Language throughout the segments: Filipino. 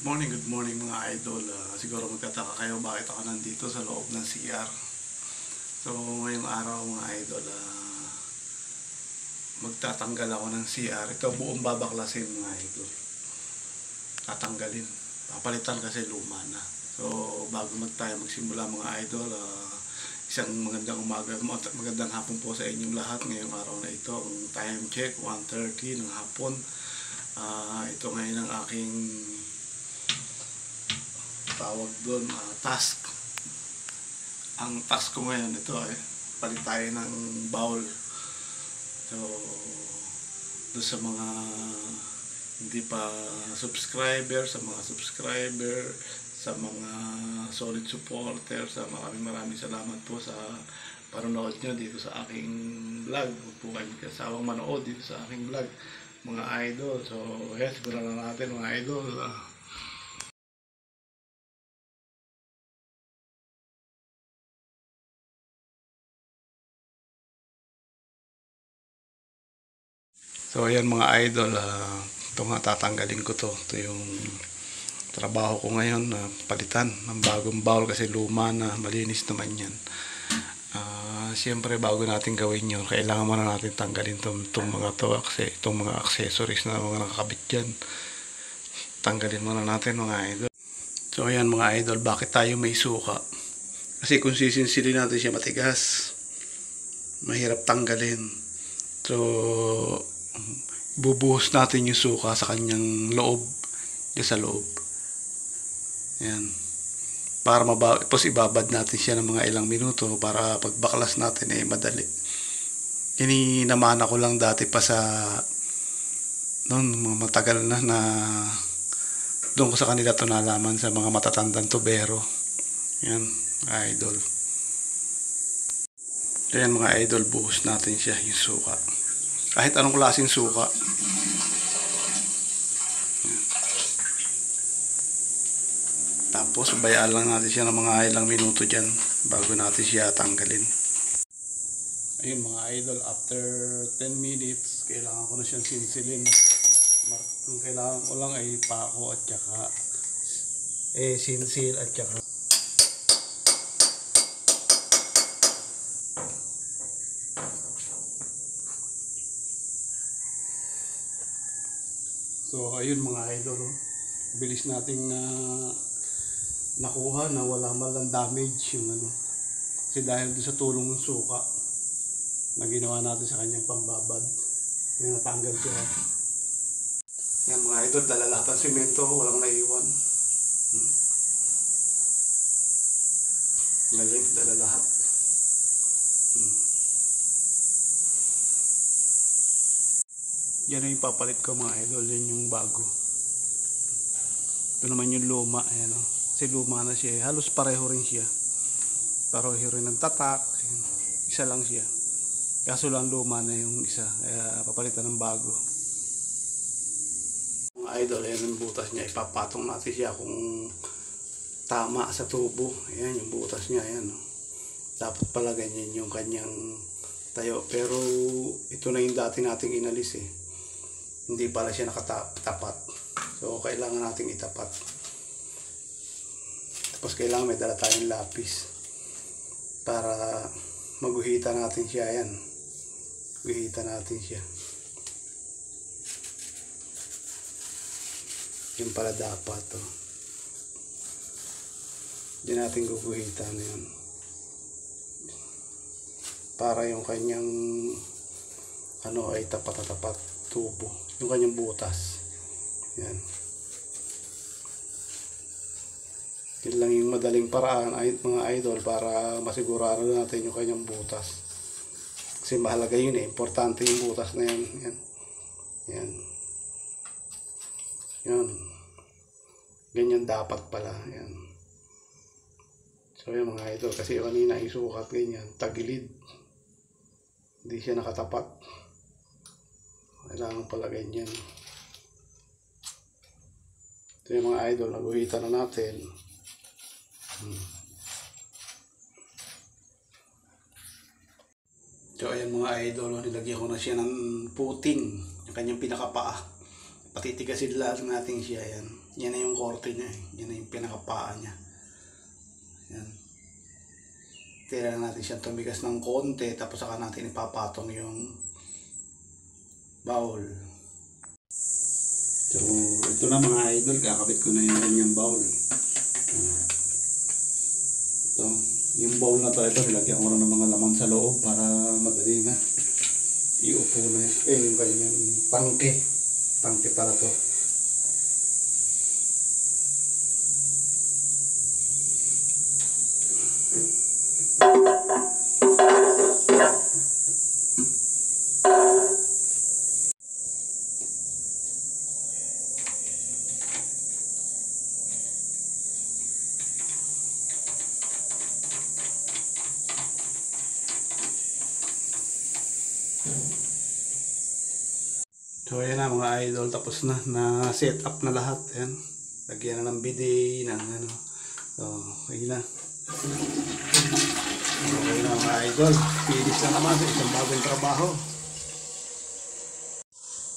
Good morning mga idol. Siguro magtataka kayo bakit ako nandito sa loob ng CR. So ngayong araw mga idol, magtatanggal ako ng CR. Ito buong babaklasin mga idol. Tatanggalin. Papalitan kasi luma na. So bago tayo magsimula mga idol, isang magandang umaga, magandang hapon po sa inyong lahat ngayong araw na ito. Ang time check, 1:30 ng hapon. Ito ngayon ang aking tawag doon, task. Ang task ko ngayon ito palit tayo ng bowl. So doon sa mga hindi pa subscriber, sa mga subscriber, sa mga solid supporter, sa maraming salamat po sa panonood nyo dito sa aking vlog. Huwag po kayo kasawang manood dito sa aking vlog mga idol. So yes, siguro na natin mga idol. So ayan mga idol, ito nga tatanggalin ko to. Ito yung trabaho ko ngayon, palitan ng bagong bowl kasi luma na, malinis naman yan. Siyempre bago natin gawin yun, kailangan muna natin tanggalin itong mga to, itong mga accessories na mga nakakabit dyan. Tanggalin muna natin mga idol. So ayan mga idol, bakit tayo may suka? Kasi kung sisinsilin natin siya matigas, mahirap tanggalin. So bubuhos natin yung suka sa kanyang loob, dyan sa loob. Yan. Para tapos ibabad natin siya ng mga ilang minuto para pagbaklas natin madali. Naman ako lang dati pa sa noon, mga matagal na doon ko sa kanila to nalaman, sa mga matatandang tubero. Yan, idol. Yan mga idol, buhos natin siya yung suka. Kahit anong klaseng suka. Tapos bayaan lang natin siya ng mga ilang minuto dyan bago natin siya tanggalin. Ayun mga idol, after 10 minutes kailangan ko na siyang sinsilin. Ang kailangan ko lang ay pako at saka sinsil at saka so ayun mga idol, bilis nating nakuha na wala man lang damage yung kasi dahil doon sa tulong ng suka na ginawa natin sa kanyang pambabad, yung natanggal siya. Yan mga idol, dala lahat ng simento, walang naiwan. Galing, dala lahat. Yan yung papalit ko mga idol, yan yung bago. Ito naman yung luma, ayan o. Kasi luma na siya, halos pareho rin siya. Pareho rin ng tatak, isa lang siya. Kaso lang luma na yung isa, kaya papalitan ng bago. Mga idol, ayan yung butas niya, ipapatong natin siya kung tama sa tubo. Ayan yung butas niya, ayan o. Dapat pala ganyan yung kanyang tayo, pero ito na yung dati nating inalis hindi pala siya nakatapat. So kailangan nating itapat. Tapos kailangan may dala tayong lapis para maguhita natin siya. Yan, guhita natin siya. Yan pala dapat Diyan natin guguhitan yan para yung kanyang ay tapat tubo, yung kanyang butas. Yan. Yun lang yung madaling paraan mga idol para masigurado natin yung kanyang butas. Kasi mahalaga yun importante yung butas na yan. Yan. Yan. Yan. Ganyan dapat pala. Yan. So yung mga idol, kasi kanina isukat ganyan, tagilid. Hindi siya nakatapat. Kailangan pala ganyan. Ito yung mga idol, naguhitan na natin. So ayan mga idol, nilagyan ko na siya ng puting, yung kanyang pinakapaa. Patitigasin lang natin siya yan. Yan na yung korte niya. Yan na yung pinakapaa niya. Yan. Tira natin siya tumigas ng konti, tapos saka natin ipapatong yung bowl. So, ito na mga idol, kakabit ko na yung kanyang bowl. Ito, yung bowl na to, ito, nilagyan ko na ng mga laman sa loob para madali na iupo na yung kanyang tangke. Tangke para to. So ayan na mga idol, tapos na set up na lahat. Ayan, lagyan na ng bidet, ng ano. So okay na. Okay na mga idol, finish na naman sa isang bagong trabaho.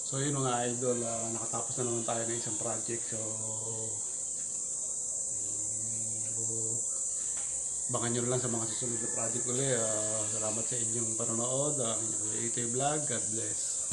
So yun mga idol, nakatapos na naman tayo ng isang project. So abangan nyo lang sa mga susunod na project ulit. Salamat sa inyong panonood. Ang inyong YouTube vlog. God bless.